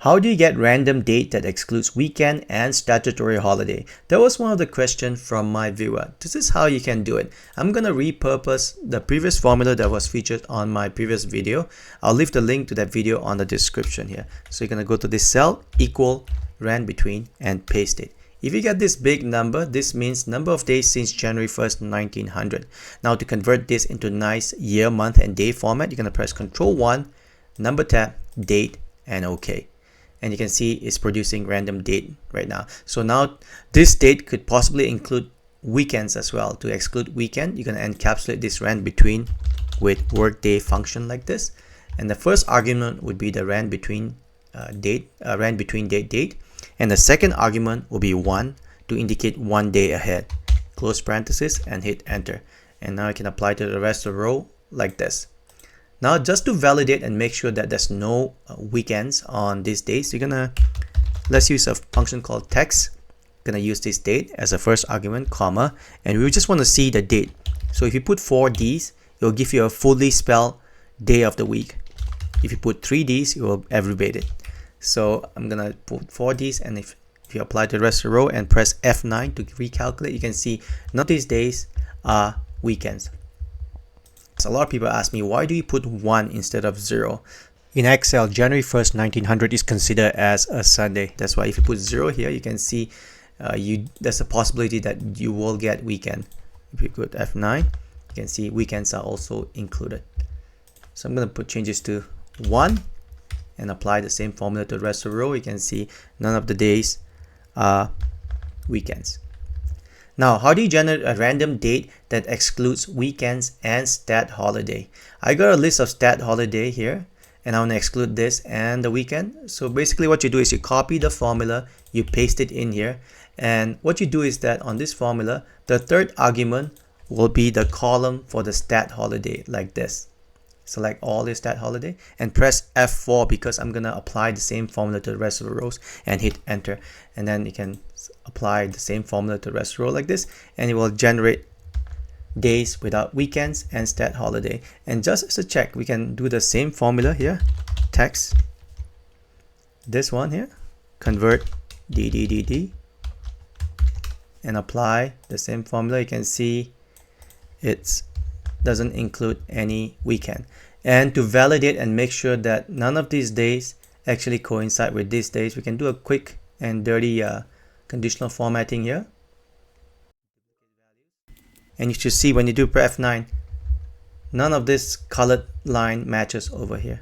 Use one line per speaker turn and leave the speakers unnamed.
How do you get random date that excludes weekend and statutory holiday? That was one of the questions from my viewer. This is how you can do it. I'm going to repurpose the previous formula that was featured on my previous video. I'll leave the link to that video on the description here. So you're going to go to this cell, equal, RANDBETWEEN, and paste it. If you get this big number, this means number of days since January 1st, 1900. Now to convert this into nice year, month, and day format, you're going to press Ctrl 1, number tab, date, and OK. And you can see it's producing random date right now. So now this date could possibly include weekends as well. To exclude weekend, you're going to encapsulate this RANDBETWEEN with workday function like this. And the first argument would be the RANDBETWEEN date. And the second argument will be 1 to indicate 1 day ahead. Close parenthesis and hit enter. And now I can apply to the rest of the row like this. Now, just to validate and make sure that there's no weekends on these days, let's use a function called text. Gonna use this date as a first argument, comma, and we just want to see the date. So if you put 4 Ds, it will give you a fully spelled day of the week. If you put 3 Ds, it will abbreviate it. So I'm gonna put 4 Ds, and if you apply to the rest of the row and press F9 to recalculate, you can see none of these days are weekends. So a lot of people ask me, why do you put 1 instead of 0? In Excel, January 1st, 1900 is considered as a Sunday. That's why if you put 0 here, you can see there's a possibility that you will get weekend. If you put F9, you can see weekends are also included. So I'm going to put changes to 1 and apply the same formula to the rest of the row. You can see none of the days are weekends. Now, how do you generate a random date that excludes weekends and stat holiday? I got a list of stat holiday here, and I want to exclude this and the weekend. So basically what you do is you copy the formula, you paste it in here, and what you do is that on this formula, the third argument will be the column for the stat holiday like this. Select all the stat holiday and press F4 because I'm going to apply the same formula to the rest of the rows and hit enter. And then you can apply the same formula to the rest of the row like this, and it will generate days without weekends and stat holiday. And just as a check, we can do the same formula here, text, this one here, convert DDDD, and apply the same formula. You can see it's doesn't include any weekend. And to validate and make sure that none of these days actually coincide with these days, we can do a quick and dirty conditional formatting here. And you should see when you do F9, none of this colored line matches over here.